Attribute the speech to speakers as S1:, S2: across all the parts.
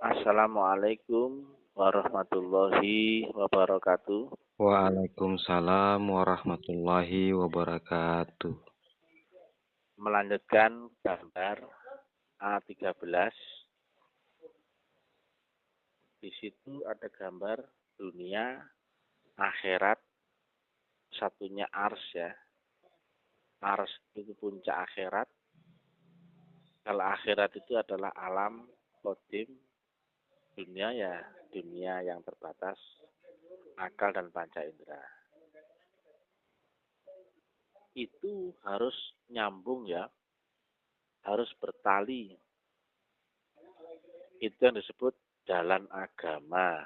S1: Assalamualaikum warahmatullahi wabarakatuh.
S2: Waalaikumsalam warahmatullahi wabarakatuh.
S1: Melanjutkan gambar A13. Di situ ada gambar dunia, akhirat, satunya ars ya. Ars itu puncak akhirat. Kalau akhirat itu adalah alam qadim, dunia ya dunia yang terbatas, akal dan panca indera. Itu harus nyambung ya, harus bertali. Itu yang disebut jalan agama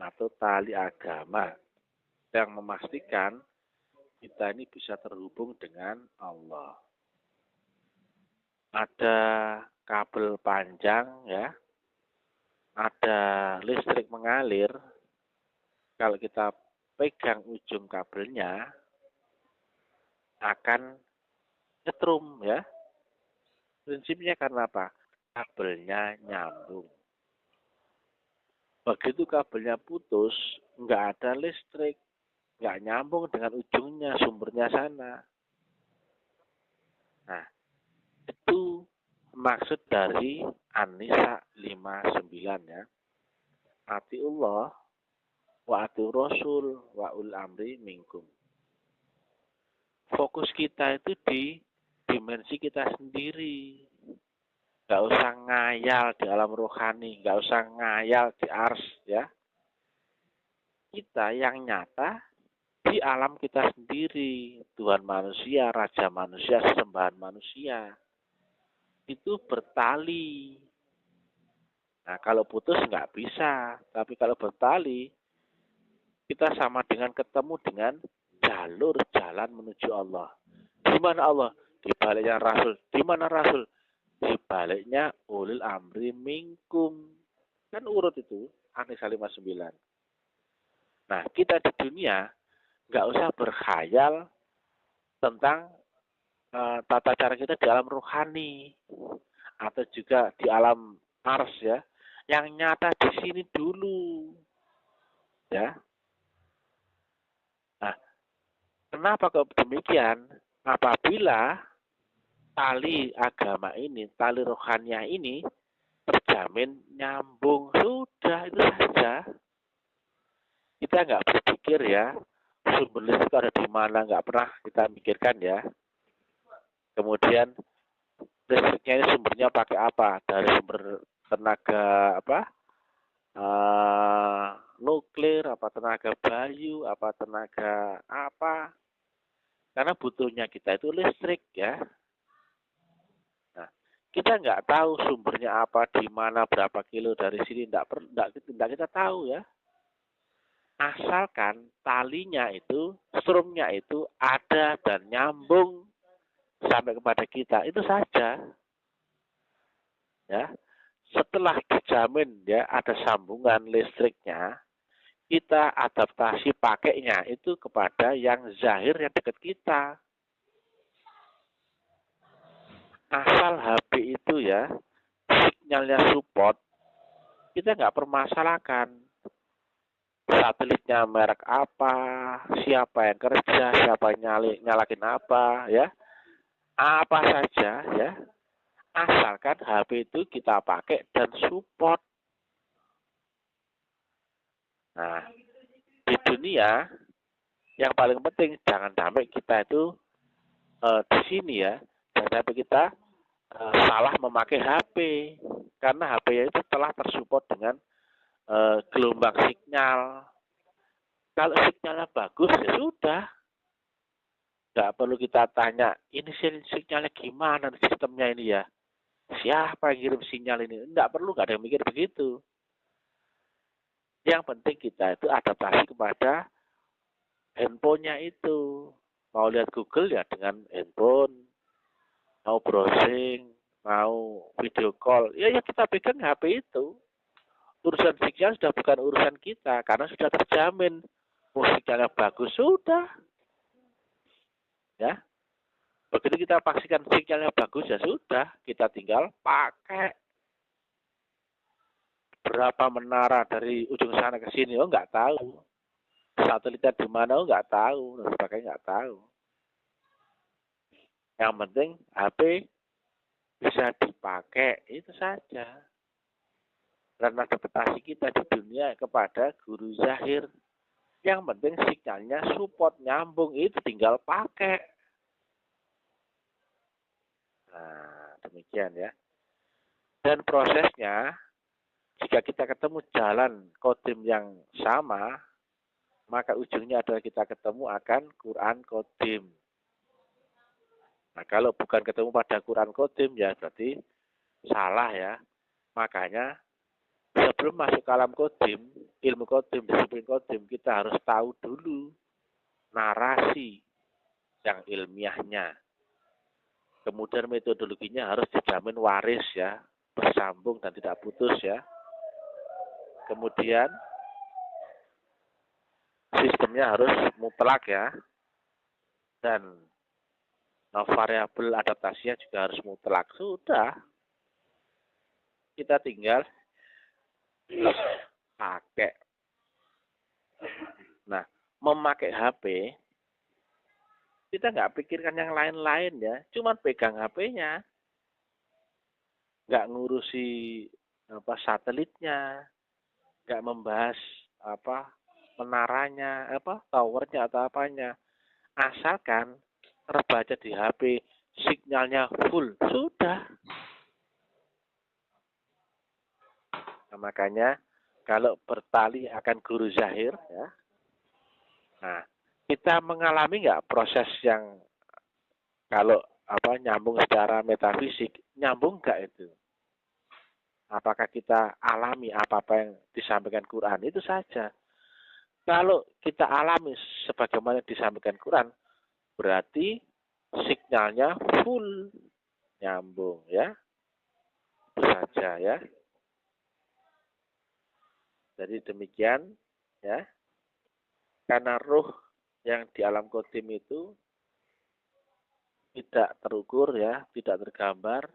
S1: atau tali agama yang memastikan kita ini bisa terhubung dengan Allah. Ada kabel panjang ya, ada listrik mengalir. Kalau kita pegang ujung kabelnya akan nyetrum ya. Prinsipnya karena apa? Kabelnya nyambung. Begitu kabelnya putus, nggak ada listrik, nggak nyambung dengan ujungnya, sumbernya sana. Nah, itu maksud dari An-Nisa 59 ya. Atiullah wa atiu rasul wa ul amri minkum. Fokus kita itu di dimensi kita sendiri. Gak usah ngayal di alam rohani, gak usah ngayal di ars ya. Kita yang nyata di alam kita sendiri. Tuhan manusia, Raja manusia, sesembahan manusia. Itu bertali. Nah, kalau putus nggak bisa. Tapi kalau bertali, kita sama dengan ketemu dengan jalur jalan menuju Allah. Di mana Allah? Di baliknya Rasul. Di mana Rasul? Di baliknya ulil amri minkum. Kan urut itu, An-Nisa 59. Nah, kita di dunia nggak usah berkhayal tentang tata cara kita di alam rohani atau juga di alam ars ya. Yang nyata di sini dulu ya. Nah, kenapa kok demikian? Apabila tali agama ini, tali rohania ini terjamin nyambung, sudah itu saja. Kita nggak berpikir ya, sumber listrik ada di mana, nggak pernah kita pikirkan ya. Kemudian listriknya ini sumbernya pakai apa? Dari sumber tenaga apa? Uh, Nuklir, apa tenaga bayu, apa tenaga apa? Karena butuhnya kita itu listrik ya. Nah, kita nggak tahu sumbernya apa, di mana, berapa kilo dari sini, nggak kita tahu ya. Asalkan talinya itu, strumnya itu ada dan nyambung sampai kepada kita, itu saja. Ya, setelah dijamin ya ada sambungan listriknya, kita adaptasi pakainya itu kepada yang zahir yang dekat kita. Asal HP itu ya sinyalnya support, kita nggak permasalahkan satelitnya merek apa, siapa yang kerja, siapa yang nyalakin apa ya, apa saja ya, asalkan HP itu kita pakai dan support. Nah, di dunia yang paling penting jangan sampai kita itu di sini ya, jangan sampai kita salah memakai HP karena HP itu telah tersupport dengan gelombang sinyal. Kalau sinyalnya bagus ya sudah, nggak perlu kita tanya ini sinyalnya gimana sistemnya ini ya, siapa yang kirim sinyal ini, nggak perlu, nggak ada yang mikir begitu. Yang penting kita itu adaptasi kepada handphonenya itu. Mau lihat Google ya dengan handphone, mau browsing, mau video call, ya kita pegang HP itu. Urusan sinyal sudah bukan urusan kita karena sudah terjamin. Sinyalnya bagus sudah, ya. Begitu kita pastikan sinyalnya bagus ya sudah, kita tinggal pakai. berapa menara dari ujung sana ke sini, oh nggak tahu. Satelitnya di mana, oh nggak tahu, dan sebagainya nggak tahu. Yang penting HP bisa dipakai, itu saja. Dan adaptasi kita di dunia kepada guru zahir. Yang penting sinyalnya support, nyambung, itu tinggal pakai. Nah, demikian ya. Dan prosesnya, jika kita ketemu jalan kodim yang sama, maka ujungnya adalah kita ketemu akan Quran kodim. Nah, kalau bukan ketemu pada Quran kodim, ya berarti salah ya. Makanya, sebelum masuk ke alam kodim, ilmu kodim, disiplin kodim, kita harus tahu dulu narasi yang ilmiahnya. Kemudian metodologinya harus dijamin waris ya, bersambung dan tidak putus ya. Kemudian sistemnya harus mutlak ya. Dan variabel adaptasinya juga harus mutlak. Sudah. Kita tinggal pakai. Nah, memakai HP, kita nggak pikirkan yang lain-lain ya. Cuman pegang HP-nya. Nggak ngurusi satelitnya. Nggak membahas menaranya, towernya atau apanya. Asalkan terbaca di HP, sinyalnya full, sudah. Nah, makanya kalau bertali akan guru zahir, ya. Nah, kita mengalami nggak proses yang kalau nyambung secara metafisik, nyambung nggak itu? Apakah kita alami apa-apa yang disampaikan Quran? Itu saja. Kalau kita alami sebagaimana disampaikan Quran, berarti sinyalnya full, nyambung ya. Itu saja ya. Jadi demikian ya. Karena ruh yang di alam kodim itu tidak terukur ya, tidak tergambar,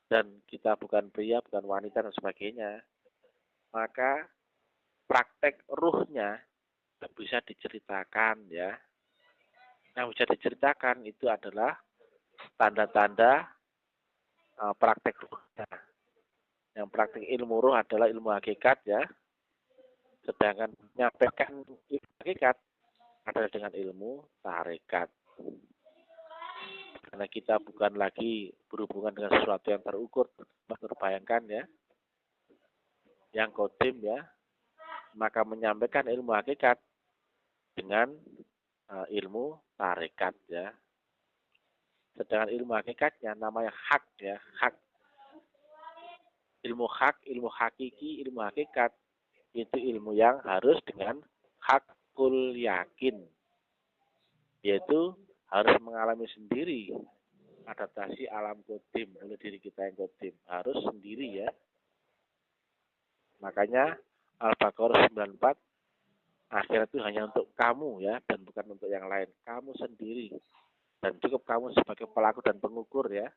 S1: dan kita bukan pria, bukan wanita dan sebagainya, maka praktek ruhnya tidak bisa diceritakan ya. Yang bisa diceritakan itu adalah tanda-tanda praktek ruhnya. Yang praktek ilmu ruh adalah ilmu hakikat ya. Sedangkan menyampaikan ilmu hakikat adalah dengan ilmu tarekat. Karena kita bukan lagi berhubungan dengan sesuatu yang terukur, terbayangkan ya. Yang kodim ya, maka menyampaikan ilmu hakikat dengan ilmu tarekat ya. Sedangkan ilmu hakikatnya namanya hak ya, hak. Ilmu hak, ilmu hakiki, ilmu hakikat itu ilmu yang harus dengan hakul yakin, yaitu harus mengalami sendiri adaptasi alam kodim oleh diri kita yang kodim, harus sendiri ya. Makanya Al-Baqarah 94, akhirat itu hanya untuk kamu ya, dan bukan untuk yang lain. Kamu sendiri, dan cukup kamu sebagai pelaku dan pengukur ya.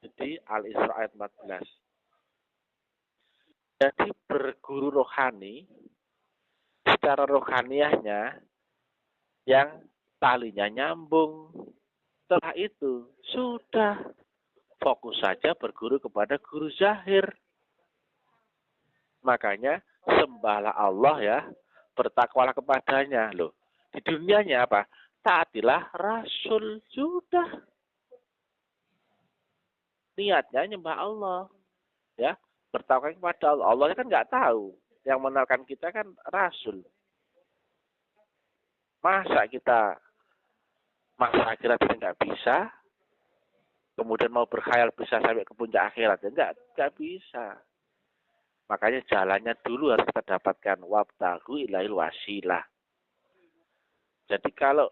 S1: Jadi Al-Isra ayat 14. Jadi berguru rohani, secara rohaniahnya yang talinya nyambung. Setelah itu sudah fokus saja berguru kepada guru zahir. Makanya sembahlah Allah ya, bertakwalah kepadanya. Loh, di dunianya apa? Taatilah Rasul, sudah. Niatnya nyembah Allah ya, bertakwa kepada Allah. Allah kan nggak tahu. Yang mengenalkan kita kan Rasul. Masa akhirat ini nggak bisa, kemudian mau berkhayal bisa sampai ke puncak akhirat, ya nggak bisa. Makanya jalannya dulu harus kita dapatkan, wabtaghu ilaihil wasilah. Jadi kalau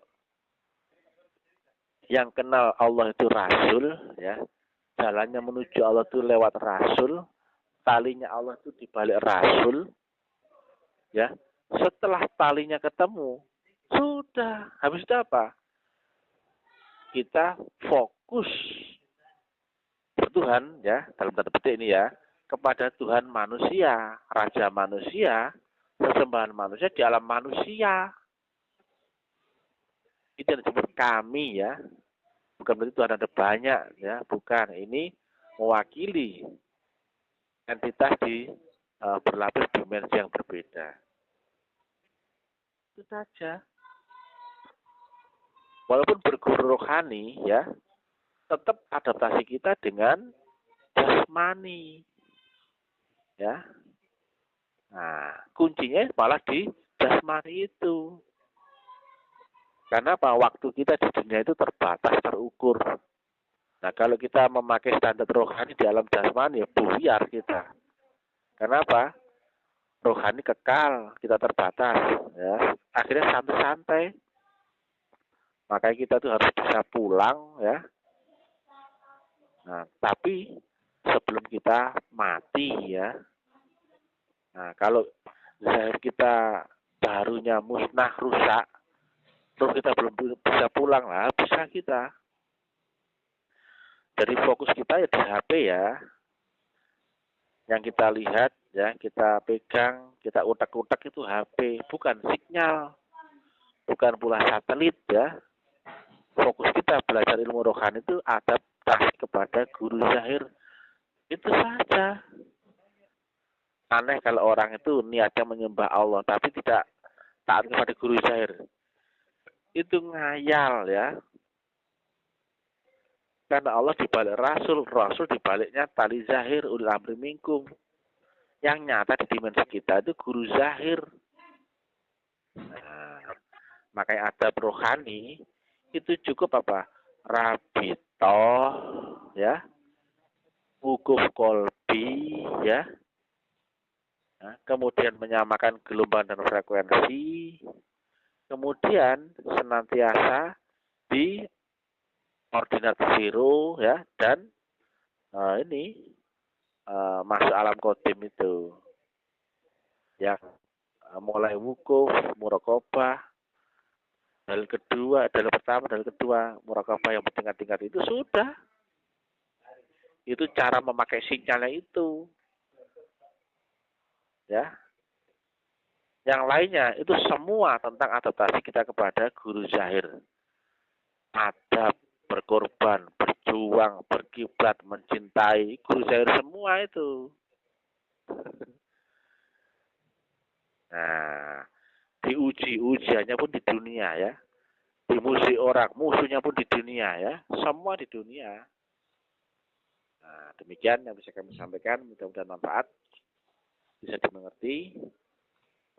S1: yang kenal Allah itu Rasul, ya, jalannya menuju Allah itu lewat Rasul, talinya Allah itu dibalik Rasul, ya. Setelah talinya ketemu, sudah, habis itu apa? Kita fokus bertuhan ya, dalam tanda petik ini ya, kepada Tuhan manusia, Raja manusia, sesembahan manusia di alam manusia. Itu yang disebut kami ya. Bukan berarti Tuhan ada banyak ya, bukan. Ini mewakili entitas di berlapis dimensi yang berbeda. Itu saja. Walaupun berguru rohani ya, tetap adaptasi kita dengan jasmani. Ya. Nah, kuncinya malah di jasmani itu. Karena apa? Waktu kita di dunia itu terbatas, terukur. Nah, kalau kita memakai standar rohani di alam jasmani, ya buyar kita. Kenapa? Rohani kekal, kita terbatas. Ya. Akhirnya santai-santai. Makanya kita tuh harus bisa pulang, ya. Nah, tapi sebelum kita mati, ya. Nah, kalau zahir kita barunya musnah, rusak, terus kita belum bisa pulang lah, bisa kita. Jadi fokus kita ya di HP ya. Yang kita lihat, ya, kita pegang, kita utak-utak itu HP, bukan sinyal, bukan pula satelit ya. Fokus kita belajar ilmu rohani itu adaptasi kepada guru zahir. Itu saja. Aneh kalau orang itu niatnya menyembah Allah tapi tidak taat kepada guru zahir. Itu ngayal ya. Karena Allah dibalik Rasul, Rasul dibaliknya tali zahir ulil amri minkum. Yang nyata di dimensi kita itu guru zahir. Nah, makanya adab rohani itu cukup apa? Rabitoh, ya, wukuf kolbi, ya, nah, kemudian menyamakan gelombang dan frekuensi, kemudian senantiasa di ordinat zero, ya, dan masuk alam kodim itu, yang mulai wukuf, muraqabah, dalil pertama, dalil kedua, muraqabah yang bertingkat-tingkat itu sudah. Itu cara memakai sinyalnya itu. Ya. Yang lainnya itu semua tentang adaptasi kita kepada guru zahir. Adab, berkorban, berjuang, berkiblat, mencintai guru zahir semua itu. Nah, diuji ujiannya pun di dunia ya. Dimusuhi orang, musuhnya pun di dunia ya. Semua di dunia. Nah, demikian yang bisa kami sampaikan. Mudah-mudahan manfaat. Bisa dimengerti.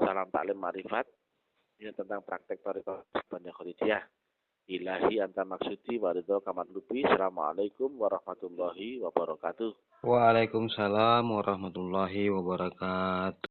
S1: Salam taklim ma'rifat. Ini tentang praktek thariqah Banyak Khorijiyah. Ilahi anta maksudi waridho kamatlubi. Assalamualaikum warahmatullahi wabarakatuh.
S2: Waalaikumsalam warahmatullahi wabarakatuh.